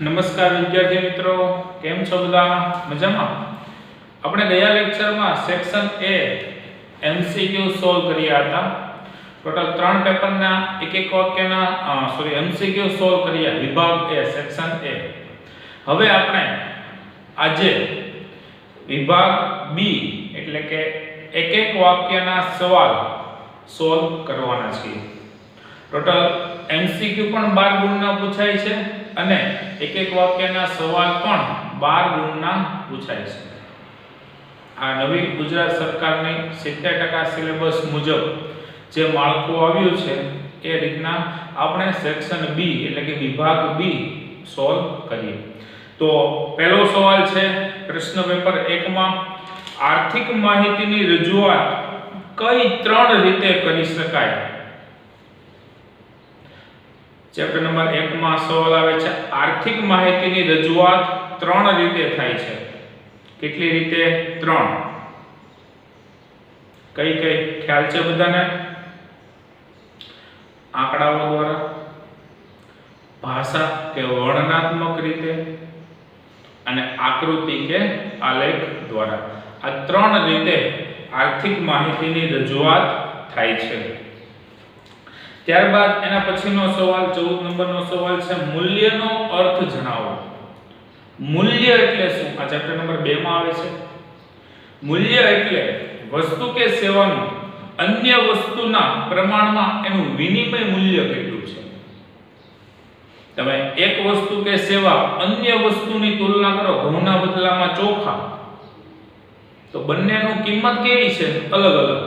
નમસ્કાર વિદ્યાર્થી મિત્રો, કેમ છો બધા? મજામાં? આપણે ગયા લેક્ચરમાં સેક્શન A MCQ સોલ્વ કર્યા હતા. ટોટલ 3 પેપરના એક વાક્યના MCQ સોલ્વ કર્યા વિભાગ A સેક્શન A. હવે આપણે આજે વિભાગ B એટલે કે એક વાક્યના સવાલ સોલ્વ કરવાના છીએ. ટોટલ MCQ પણ 12 ગુણના પૂછાય છે અને એક વાક્યના સવાલ પણ 12 ગુણના પૂછાય છે. આ નવી ગુજરાત સરકારની 70% સિલેબસ મુજબ જે માળખું આવ્યું છે એ રીતના આપણે સેક્શન B એટલે કે વિભાગ B સોલ્વ કરીએ. તો પહેલો સવાલ છે પ્રશ્ન પેપર 1 માં આર્થિક માહિતીની રજૂઆત કઈ 3 રીતે કરી શકાય? ચેપ્ટર નંબર 1 માં સવાલ આવે છે આર્થિક માહિતીની રજૂઆત 3 રીતે થાય છે. કેટલી રીતે? 3. કઈ કઈ ખ્યાલ છે બધાને? આંકડાઓ દ્વારા, ભાષા કે વર્ણનાત્મક રીતે અને આકૃતિ કે આલેખ દ્વારા. આ 3 રીતે આર્થિક માહિતીની રજૂઆત થાય છે. ત્યારબાદ એના પછીનો સવાલ 14 નંબરનો સવાલ છે મૂલ્યનો અર્થ જણાવો. મૂલ્ય એટલે શું? આ ચેપ્ટર નંબર 2 માં આવે છે. મૂલ્ય એટલે વસ્તુ કે સેવાનું અન્ય વસ્તુના પ્રમાણમાં એનું વિનિમય મૂલ્ય કેટલું છે. તમે એક વસ્તુ કે સેવા અન્ય વસ્તુની તુલના કરો, ઘઉંના બદલામાં ચોખા, તો બંનેનું કિંમત કેવી છે? અલગ અલગ.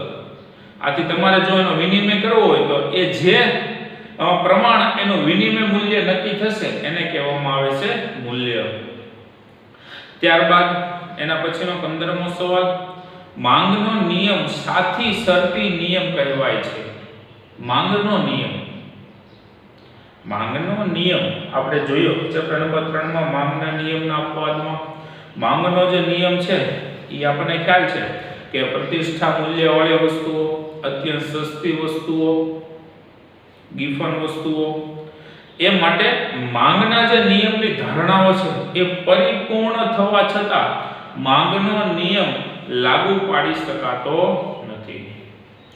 આથી તમારે જો એનો વિનિમય કરવો હોય તો એ જે પ્રમાણ એનું વિનિમય મૂલ્ય નક્કી થશે એને કહેવામાં આવે છે મૂલ્ય. ત્યારબાદ એના પછીનો 15મો સવાલ માંગનો નિયમ સાથી શરતી નિયમ કહેવાય છે. માંગનો નિયમ આપણે જોયો ચેપ્ટર નંબર 3 માં માંગના નિયમના અપવાદમાં. માંગનો જે નિયમ છે એ આપણને ખ્યાલ છે કે પ્રતિષ્ઠા મૂલ્યવાળી વસ્તુઓ, અત્યંત સસ્તી વસ્તુઓ, ગિફન વસ્તુઓ, એ માટે માંગના જે નિયમની ધારણાઓ છે એ પરિપૂર્ણ થવા છતાં માંગનો નિયમ લાગુ પાડી શકાતો નથી.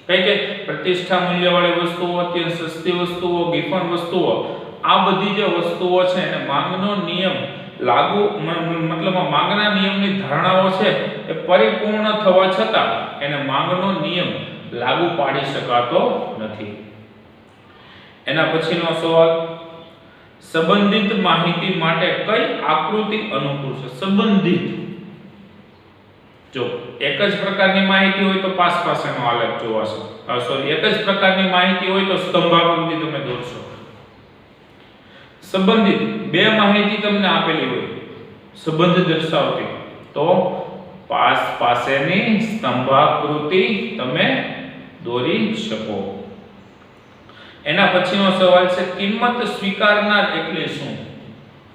કઈ કે પ્રતિષ્ઠા મૂલ્યવાળી વસ્તુઓ, અત્યંત સસ્તી વસ્તુઓ, ગિફન વસ્તુઓ, આ બધી જે વસ્તુઓ છે એને માંગનો નિયમ લાગુ મતલબ માંગના નિયમની ધારણાઓ છે એ પરિપૂર્ણ થવા છતાં એને માંગનો નિયમ લાગુ પાડી શકાતો નથી. એના પછીનો સવાલ સંબંધિત માહિતી માટે કઈ આકૃતિ અનુકૂળ છે? સંબંધિત, જો એક જ પ્રકારની માહિતી હોય તો પાસેનો આલેખ જોવાશે. એક જ પ્રકારની માહિતી હોય તો સ્તંભાકૃતિ તમે દોરશો. સંબંધિત બે માહિતી તમને આપેલી હોય સંબંધ દર્શાવતી તો પાસેની સ્તંભાકૃતિ તમે દોરી શકો. એના પછીનો સવાલ છે કિંમત સ્વીકારનાર એટલે શું?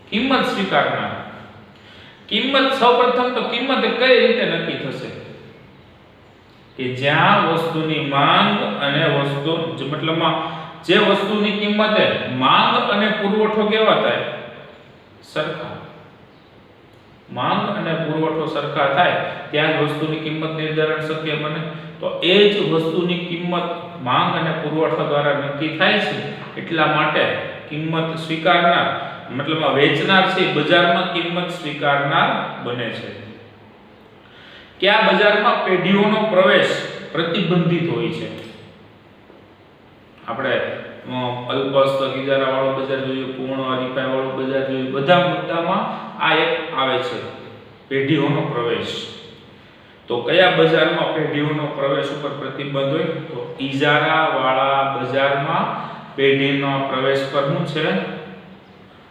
કિંમત સ્વીકારનાર, કિંમત સૌપ્રથમ તો કિંમત કઈ રીતે નક્કી થશે કે જ્યાં વસ્તુની માંગ અને વસ્તુ મતલબમાં જે વસ્તુની કિંમતે માંગ અને પુરવઠો કેવા થાય? સરખા. માંગ અને પુરવઠો સરખા થાય ત્યાં જ વસ્તુની કિંમત નિર્ધારણ શક્ય બને. તો એ જ વસ્તુની કિંમત માંગ અને પુરવઠો દ્વારા નક્કી થાય છે. એટલા માટે કિંમત સ્વીકારનાર મતલબમાં વેચનાર છે બજારમાં કિંમત સ્વીકારનાર બને છે. કયા બજારમાં પેઢીઓનો પ્રવેશ પ્રતિબંધિત હોય છે? આપણે અલ્પસ્તક ઇજારા વાળું બજાર જોયું, પૂર્ણ હરીફાઈ વાળું બજાર જોયું. બધા મુદ્દામાં આ એક આવે છે પેઢીઓનો પ્રવેશ. તો કયા બજારમાં પેઢીઓનો પ્રવેશ ઉપર પ્રતિબંધ હોય? તો ઇજારા વાળા બજારમાં પેઢીનો પ્રવેશ પર શું છે?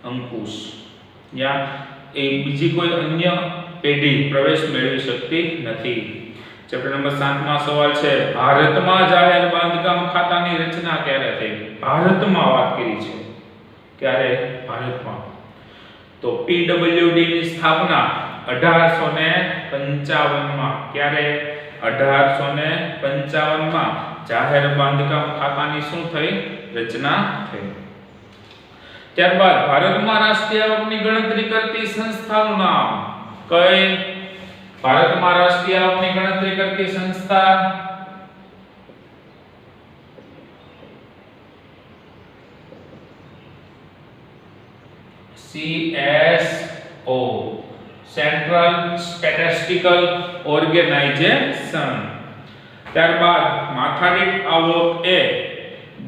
અંકુશ. ત્યાં એ બીજી કોઈ અન્ય પેઢી પ્રવેશ મેળવી શકતી નથી. ચેપ્ટર નંબર 7 માં સવાલ છે ભારતમાં જાહેર બાંધકામ ખાતાની રચના ક્યારે થઈ? ભારતમાં વાત કરી છે. ક્યારે? ભારતમાં. તો PWD ની સ્થાપના 1855 માં. ક્યારે? 1855 માં જાહેર બાંધકામ ખાતાની શું થઈ? રચના થઈ. ત્યારબાદ ભારતમાં રાષ્ટ્રીય આવકની ગણતરી કરતી સંસ્થાનું નામ. કઈ? ભારતમાં રાષ્ટ્રીય આવકની ગણતરી કરતી સંસ્થા CSO, સેન્ટ્રલ સ્ટેટિસ્ટિકલ ઓર્ગેનાઇઝેશન. ત્યારબાદ માથાદીઠ આવક એ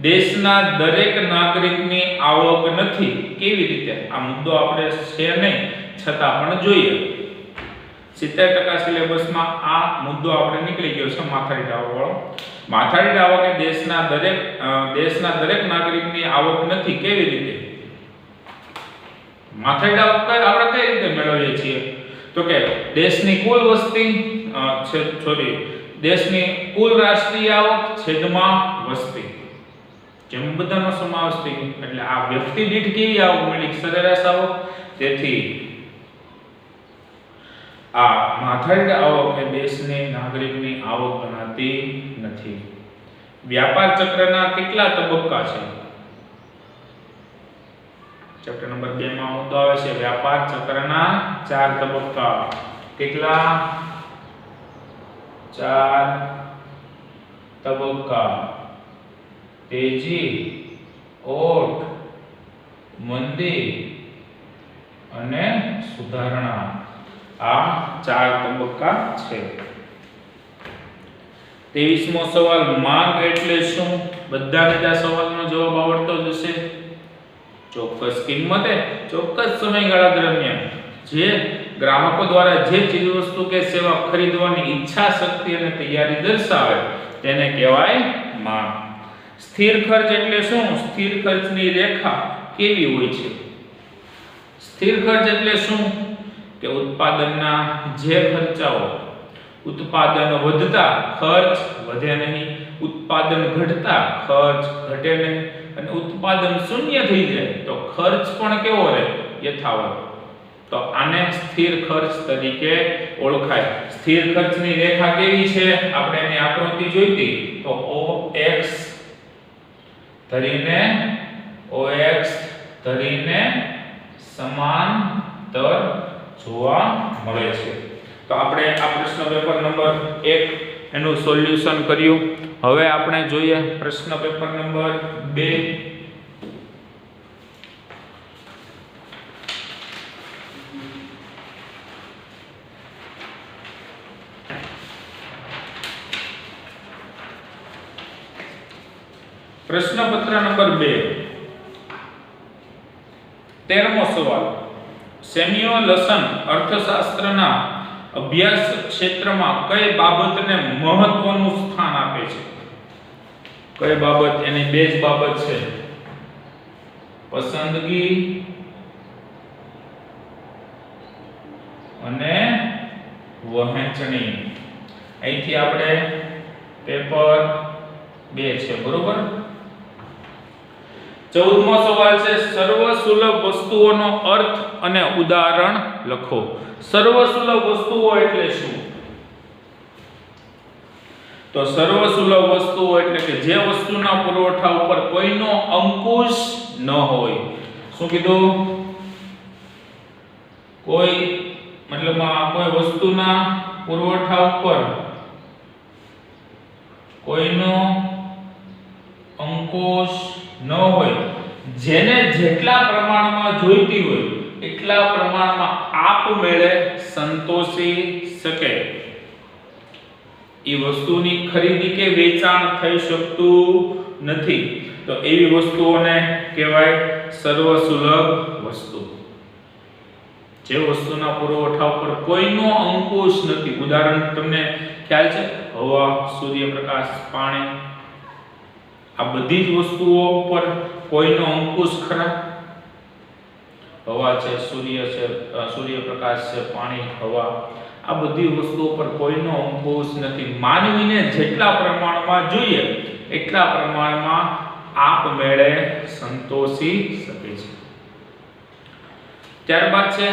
દેશના દરેક નાગરિકની આવક નથી. કેવી રીતે? આ મુદ્દો આપણે છે નહીં છતાં પણ જોઈએ. 70% સિલેબસમાં આ મુદ્દો આપણે નીકળી ગયો છે માથાદીઠ આવક વાળો. માથાદીઠ આવક એ દેશના દરેક નાગરિકની આવક નથી. કેવી રીતે? માથાદીઠ આવક આપણે કઈ રીતે મેળવીએ છીએ? તો કે દેશની કુલ વસ્તી દેશની કુલ રાષ્ટ્રીય આવક છેદમાં વસ્તી, જેમ બધાનો સમાવેશ થઈ ગયો. એટલે આ વ્યક્તિ દીઠ કેવી આવક મળી? સરેરાશ આવક. તેથી આ માથાદીઠ આવક એ દેશની નાગરિકની આવક ગણાતી નથી. વ્યાપાર ચક્રના કેટલા તબક્કા છે? ચેપ્ટર નંબર 2 માં મુદ્દો આવે છે વ્યાપાર ચક્રના 4 તબક્કા. કેટલા? 4 તબક્કા. તેજી, ઓટ, મંદી અને સુધારણા. આ 4 તબક્કા છે. 23મો સવાલ, માંગ એટલે શું? બધાને આ સવાલનો જવાબ આવડતો જ હશે. ચોક્કસ કિંમતે ચોક્કસ સમયગાળા દરમિયાન જે ગ્રાહકો દ્વારા જે ચીજવસ્તુ કે સેવા ખરીદવાની ઈચ્છા શક્તિ અને તૈયારી દર્શાવે તેને કહેવાય માંગ. સ્થિર ખર્ચ એટલે શું? સ્થિર ખર્ચની રેખા કેવી હોય છે? સ્થિર ખર્ચ એટલે શું? કે ઉત્પાદનના જે ખર્ચાઓ, ઉત્પાદન વધતા ખર્ચ વધે નહીં, ઉત્પાદન ઘટતા ખર્ચ ઘટે નહીં, અને ઉત્પાદન શૂન્ય થઈ જાય તો ખર્ચ પણ કેવો રહે? યથાવત. તો આને સ્થિર ખર્ચ તરીકે ઓળખાય. સ્થિર ખર્ચની રેખા કેવી છે? આપણે એની આકૃતિ જોઈતી તો OX ધરીને સમાંતર જોવા મળે છે. તો આપણે આ પ્રશ્ન પેપર નંબર 1 એનું સોલ્યુશન કર્યું. હવે આપણે જોઈએ પ્રશ્ન પેપર નંબર 2. પ્રશ્નપત્ર નંબર 2, 13મો સવાલ. સેમ્યુઅલસન અર્થશાસ્ત્રના અભ્યાસ ક્ષેત્રમાં કઈ બાબતને મહત્વનું સ્થાન આપે છે? કઈ બાબત? એની બે જ બાબત છે, પસંદગી અને વહેંચણી. અહીંથી આપણે પેપર 2 છે, બરોબર. 14મો સવાલ છે સર્વસુલભ વસ્તુઓનો અર્થ અને ઉદાહરણ લખો. સર્વસુલભ વસ્તુઓ એટલે શું? તો સર્વસુલભ વસ્તુઓ એટલે કે જે વસ્તુના પુરવઠા ઉપર કોઈનો અંકુશ ન હોય. શું કીધું? કોઈ મતલબમાં કોઈ વસ્તુના પુરવઠા ઉપર કોઈનો અંકુશ ન હોય, જેને જેટલા પ્રમાણમાં જોઈતી હોય એટલા પ્રમાણમાં આપમેળે સંતોષી શકે એ વસ્તુની ખરીદી કે વેચાણ થઈ શકતું નથી. તો એવી વસ્તુઓને કહેવાય સર્વસુલભ વસ્તુ. જે વસ્તુના પુરવઠા ઉપર કોઈનો અંકુશ નથી. ઉદાહરણ તમને ખ્યાલ છે? હવા, સૂર્યપ્રકાશ, પાણી. આ બધી જ વસ્તુઓ ઉપર કોઈનો અંકુશ ખરા? હવા છે, સૂર્ય છે, સૂર્યપ્રકાશ છે, પાણી, હવા, આ બધી વસ્તુઓ પર કોઈનો અંકુશ નથી. માનવીને જેટલા પ્રમાણમાં જોઈએ એટલા પ્રમાણમાં આપમેળે સંતોષી શકે છે. ત્યારબાદ છે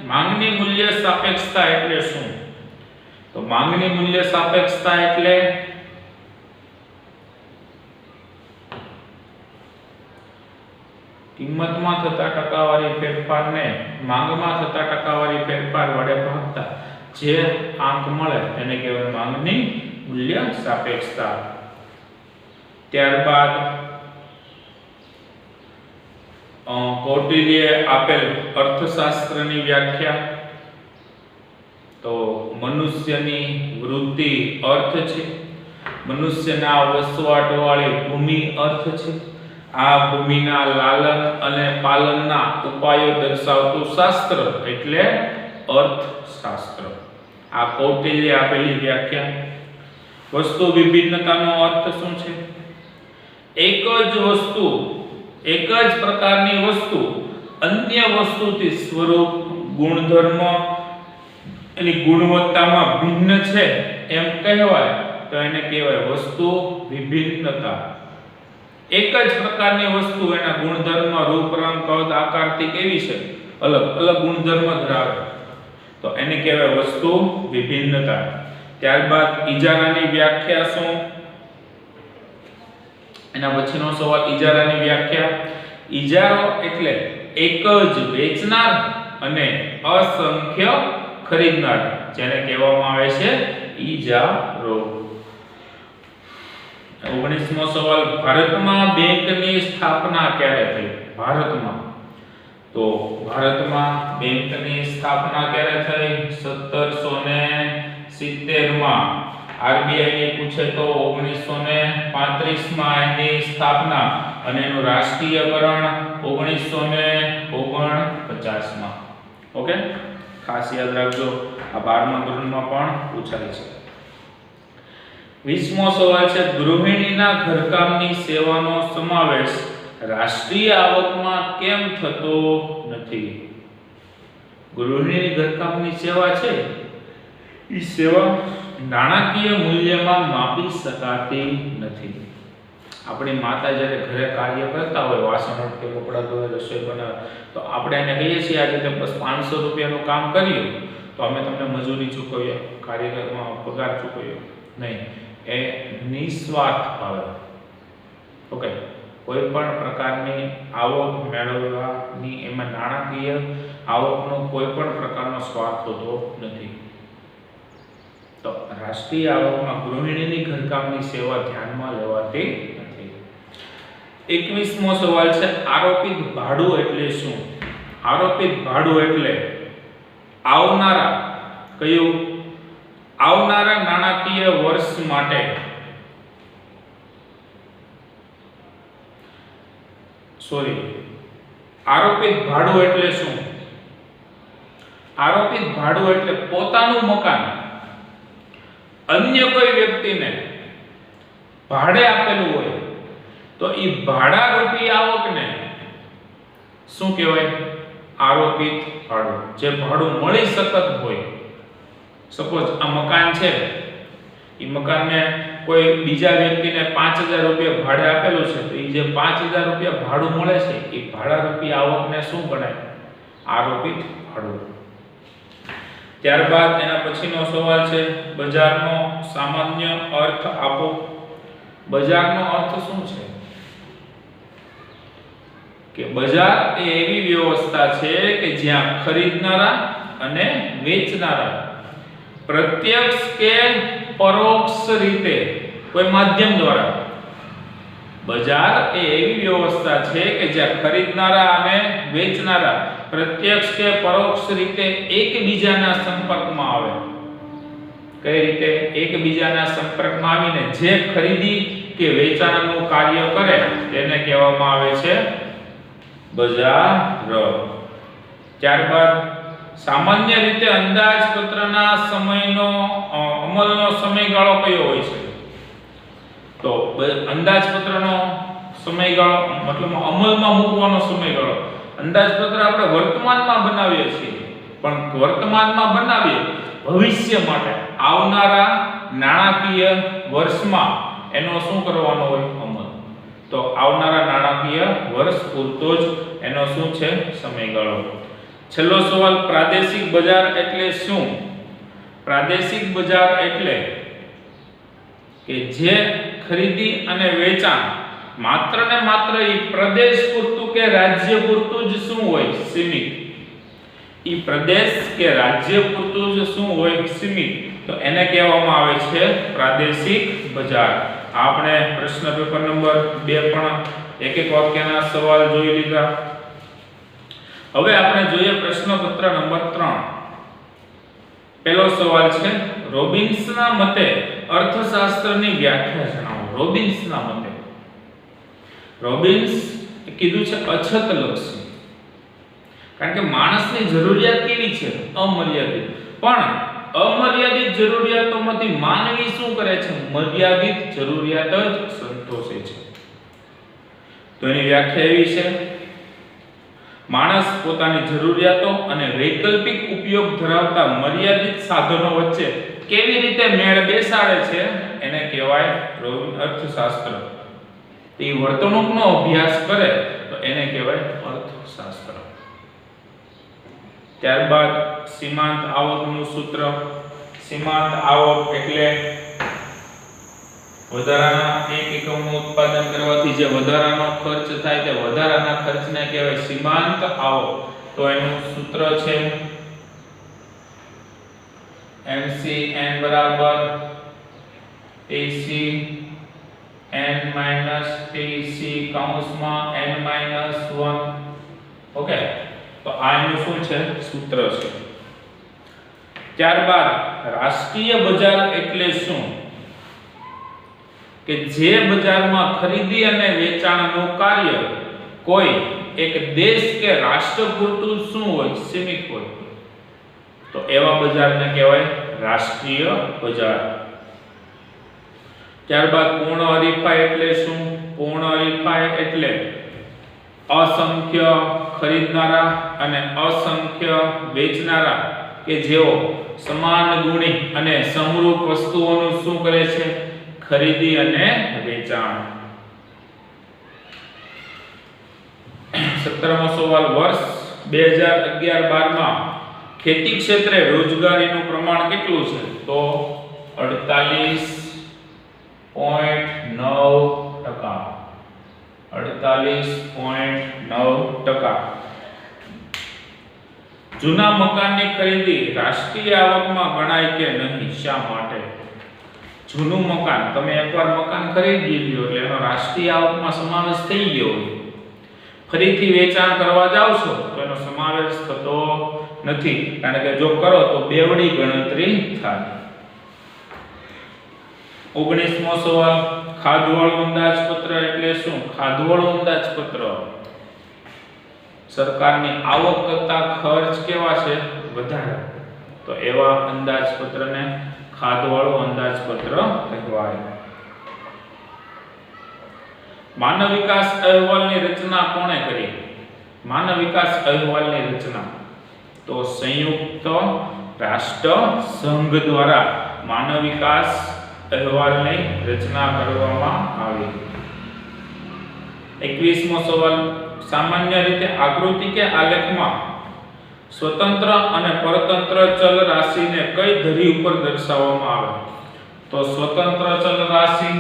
માંગની મૂલ્ય સાપેક્ષતા એટલે શું? તો માંગની મૂલ્ય સાપેક્ષતા એટલે કિંમતમાં થતા ટકાવારી ફેરફારને માંગમાં થતા ટકાવારી ફેરફાર વડે ભાગતા જે આંક મળે તેને કહેવાય માંગની મૂલ્ય સાપેક્ષતા. ત્યારબાદ કૌટિલ્યે આપેલ અર્થશાસ્ત્રની વ્યાખ્યા. તો મનુષ્યની વૃદ્ધિ અર્થ છે, મનુષ્યના વસવાટવાળી ભૂમિ અર્થ છે, આ ભૂમિના લાલન અને પાલનના ઉપાયો દર્શાવતું શાસ્ત્ર એટલે અર્થશાસ્ત્ર. આ કૌટિલ્યે આપેલી વ્યાખ્યા. વસ્તુ વિભિન્નતાનો અર્થ શું છે? એક જ વસ્તુ, એક જ પ્રકારની વસ્તુ અન્ય વસ્તુથી સ્વરૂપ, ગુણધર્મ, એની ગુણવત્તામાં ભિન્ન છે એમ કહેવાય તો એને કહેવાય વસ્તુ વિભિન્નતા. એક જ પ્રકારની વસ્તુ એના ગુણધર્મ, રૂપ, રંગ, કદ, આકારથી કેવી છે? અલગ અલગ ગુણધર્મ ધરાવે તો એને કહેવાય વસ્તુ વિભિન્નતા. ત્યારબાદ ઇજારાની વ્યાખ્યા શું? એના પછીનો સવાલ ઇજારાની વ્યાખ્યા. ઇજારો એટલે એક જ વેચનાર અને અસંખ્ય ખરીદનાર, જેને કહેવામાં આવે છે ઇજારો. 19મો સવાલ ભારતમાં બેંકની સ્થાપના ક્યારે થઈ? ભારતમાં તો ભારતમાં બેંકની સ્થાપના ક્યારે થઈ? 1770 માં. આરબીઆઈ ની પૂછે તો 1935 માં એની સ્થાપના અને એનું રાષ્ટ્રીયકરણ 1949 માં. ઓકે, ખાસ યાદ રાખજો, આ 12મા ધોરણમાં પણ પૂછાય છે. 20મો સવાલ છે ગૃહિણીના ઘરકામની સેવાનો સમાવેશ રાષ્ટ્રીય આવકમાં કેમ થતો નથી? ગૃહિણીની ઘરકામની સેવા છે એ સેવા નાણાકીય મૂલ્યમાં માપી શકાતી નથી. આપણી માતા જ્યારે ઘરે કાર્ય કરતા હોય, વાસણ કે કપડાં ધોવે, રસોઈ બનાવે, તો આપણે એને કહીએ છીએ આજે તે બસ 500 રૂપિયાનું કામ કર્યું તો અમે તમને મજૂરી ચૂકવીએ, કારીગરમાં પગાર ચૂકવીએ નહીં. એ નિસ્વાર્થ ભાવે, ઓકે, કોઈ પણ પ્રકારની આવક મેળવવાની એમાં નાણાકીય આવકનો કોઈ પણ પ્રકારનો સ્વાર્થ હોતો નથી. તો રાષ્ટ્રીય આવકમાં ગૃહિણીની ઘરકામની સેવા ધ્યાનમાં લેવાતી નથી. 21મો સવાલ છે આરોપિત ભાડું એટલે શું? આરોપિત ભાડું એટલે આવનારા, કયું? આવનારા નાણાકીય વર્ષ માટે આરોપિત ભાડું એટલે શું? આરોપિત ભાડું એટલે પોતાનું મકાન અન્ય કોઈ વ્યક્તિને ભાડે આપેલું હોય તો એ ભાડા રૂપી આવકને શું કહેવાય? આરોપિત ભાડું. જે ભાડું મળી શકત હોય, સપોઝ આ મકાન છે, એ મકાનને કોઈ બીજા વ્યક્તિને 5000 રૂપિયા ભાડે આપેલું છે તો એ જે 5000 રૂપિયા ભાડું મળે છે એ ભાડા રૂપી આવકને શું ગણાય? આરોપિત ભાડું. ત્યારબાદ એના પછીનો સવાલ છે બજારનો સામાન્ય અર્થ આપો. બજારનો અર્થ શું છે? કે બજાર એ એવી વ્યવસ્થા છે કે જ્યાં ખરીદનારા અને વેચનારા પ્રત્યક્ષ કે પરોક્ષ રીતે કોઈ માધ્યમ દ્વારા, બજાર એ એવી વ્યવસ્થા છે કે જ્યાં ખરીદનારા અને વેચનારા પ્રત્યક્ષ કે પરોક્ષ રીતે એકબીજાના સંપર્કમાં આવે. કઈ રીતે? એકબીજાના સંપર્કમાં આવીને જે ખરીદી કે વેચાણનું કાર્ય કરે તેને કહેવામાં આવે છે બજાર. ત્યારબાદ સામાન્ય રીતે અંદાજપત્રના સમયનો અમલનો સમયગાળો કયો હોય છે? તો અંદાજપત્રનો સમયગાળો મતલબ અમલમાં મૂકવાનો સમયગાળો. અંદાજપત્ર આપણે વર્તમાનમાં બનાવીએ છીએ, પણ વર્તમાનમાં બનાવીએ ભવિષ્ય માટે આવનારા નાણાકીય વર્ષમાં એનો શું કરવાનો હોય? અમલ. તો આવનારા નાણાકીય વર્ષ પૂરતો જ એનો શું છે? સમયગાળો. છેલ્લો સવાલ પ્રાદેશિક બજાર એટલે શું? પ્રાદેશિક બજાર એટલે કે જે ખરીદી અને વેચાણ માત્ર ને માત્ર ઈ પ્રદેશ પૂરતું કે રાજ્ય પૂરતું જ શું હોય સીમિત ઈ પ્રદેશ કે રાજ્ય પૂરતું જ શું હોય સીમિત તો એને કહેવામાં આવે છે પ્રાદેશિક બજાર આપણે પ્રશ્ન પેપર નંબર 2 પણ એક એક વાક્યના સવાલ જોઈ લીધા હવે આપણે જોઈએ પ્રશ્ન પત્ર નંબર 3 પહેલો સવાલ છે રોબિન્સના મતે અર્થશાસ્ત્રની વ્યાખ્યા જણાવો રોબિન્સના મતે રોબિન્સ કીધું છે અછતલક્ષી કારણ કે માણસની જરૂરિયાત કેવી છે અમર્યાદિત પણ અમર્યાદિત જરૂરિયાતોમાંથી માનવી શું કરે છે મર્યાદિત જરૂરિયાત જ સંતોષે છે તો એની વ્યાખ્યા એવી છે માણસ પોતાની જરૂરિયાતો અને વૈકલ્પિક ઉપયોગ ધરાવતા મર્યાદિત સાધનો વચ્ચે કેવી રીતે મેળ બેસાડે છે એને કહેવાય અર્થશાસ્ત્ર એ વર્તણૂકનો અભ્યાસ કરે તો એને કહેવાય અર્થશાસ્ત્ર ત્યારબાદ સીમાંત આવકનું સૂત્ર સીમાંત આવક એટલે વધારાના એક એકમનું ઉત્પાદન કરવાથી જે વધારાનો ખર્ચ થાય તે વધારાના ખર્ચને કહેવાય સીમાંત આવક તો એનું સૂત્ર છે MCN બરાબર TC n - TC કૌંસમાં n - 1 ઓકે તો આ એનું શું છે સૂત્ર છે ત્યારબાદ રાષ્ટ્રીય બજાર એટલે શું કે જે બજારમાં ખરીદી અને વેચાણનું કાર્ય કોઈ એક દેશ કે રાષ્ટ્ર પૂરતું શું હોય સીમિત હોય તો એવા બજારને કહેવાય રાષ્ટ્રીય બજાર ત્યારબાદ પૂર્ણ હરીફાઈ એટલે શું પૂર્ણ હરીફાઈ એટલે અસંખ્ય ખરીદનારા અને અસંખ્ય વેચનારા કે જેઓ સમાન ગુણી અને સમરૂપ વસ્તુઓનું શું કરે છે ખરીદી અને વેચાણ 17મો સવાલ વર્ષ 2011-12 માં ખેતી ક્ષેત્રે રોજગારીનું પ્રમાણ કેટલું છે તો 48.9% જૂના મકાનની ખરીદી રાષ્ટ્રીય આવકમાં ગણાય કે નહીં શા માટે જૂનું મકાન તમે એકવાર મકાન ખરીદી લ્યો એટલે એનો રાષ્ટ્રીય આવકમાં સમાવેશ થઈ ગયો હોય ફરીથી વેચાણ કરવા જાવ છો તો એનો સમાવેશ થતો નથી કારણ કે જો કરો તો બેવડી ગણતરી થાય 19મો સવાલ ખાધવાળું અંદાજપત્ર એટલે શું ખાધવાળું અંદાજપત્ર સરકારની આવક કરતા ખર્ચ કેવા છે વધારે તો એવા અંદાજપત્રને ખાધવાળું અંદાજપત્ર કહેવાય માનવ વિકાસ અહેવાલની રચના કોણે કરી માનવ વિકાસ અહેવાલની રચના તો સંયુક્ત રાષ્ટ્ર સંઘ દ્વારા માનવ વિકાસ અહેવાલની રચના કરવામાં આવી 21મો સવાલ સામાન્ય રીતે આકૃતિ કે આલેખમાં સ્વતંત્ર અને પરતંત્ર ચલ રાશિને કઈ ધરી ઉપર દર્શાવવામાં આવે તો સ્વતંત્ર ચલ રાશિ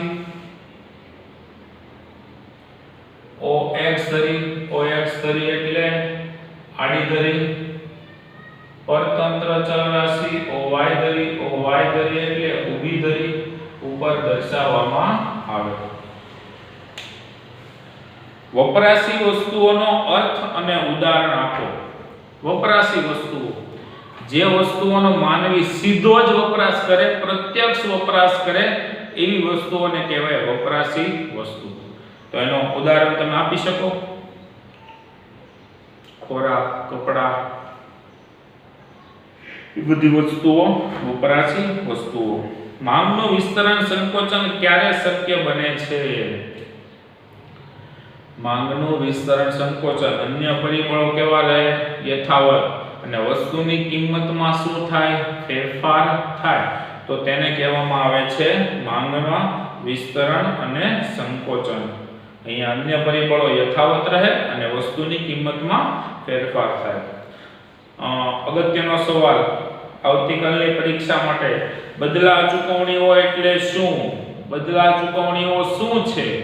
OX ધરી એટલે આડી ધરી પરતંત્ર ચલ રાશિ OY ધરી એટલે ઊભી ધરી ઉપર દર્શાવવામાં આવે વપરાશી વસ્તુઓનો અર્થ અને ઉદાહરણ આપો વપરાશી વસ્તુઓ જે વસ્તુઓનો માનવી સીધો જ વપરાશ કરે પ્રત્યક્ષ વપરાશ કરે એવી વસ્તુઓને કહેવાય વપરાશી વસ્તુ તો એનો ઉદાહરણ તમે આપી શકો ખોરાક કપડા એ બધી વસ્તુઓ વપરાશી વસ્તુઓ માંગનું વિસ્તરણ સંકોચન ક્યારે શક્ય બને છે માંગનું વિસ્તરણ સંકોચન અન્ય પરિબળો કેવા રહે યથાવત અને વસ્તુની કિંમતમાં શું થાય ફેરફાર થાય તો તેને કહેવામાં આવે છે માંગના વિસ્તરણ અને સંકોચન અહીંયા અન્ય પરિબળો યથાવત રહે અને વસ્તુની કિંમતમાં ફેરફાર થાય અગત્યનો સવાલ આવતીકાલની પરીક્ષા માટે બદલા ચૂકવણીઓ એટલે શું બદલા ચૂકવણીઓ શું છે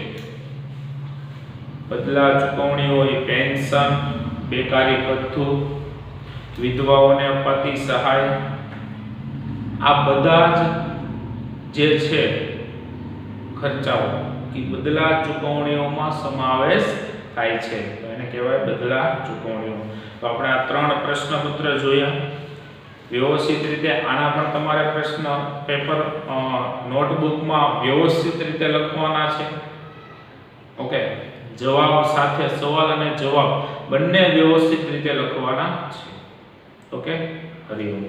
બદલા ચૂકવણી હોય પેન્શન, બેકારી ભથ્થું, વિધવાઓને અપાતી સહાય, આ બધા જ જે છે ખર્ચાઓ એ બદલા ચૂકવણીઓમાં સમાવેશ થાય છે, તો એને કહેવાય બદલા ચૂકવણીઓ. તો આપણે આ 3 પ્રશ્નપત્ર જોયા. વ્યવસ્થિત રીતે આના પણ તમારે પ્રશ્ન પેપર નોટબુકમાં વ્યવસ્થિત રીતે લખવાના છે. ઓકે, જવાબ સાથે સવાલ અને જવાબ બંને વ્યવસ્થિત રીતે લખવાના છે. ઓકે, હરિઓમ.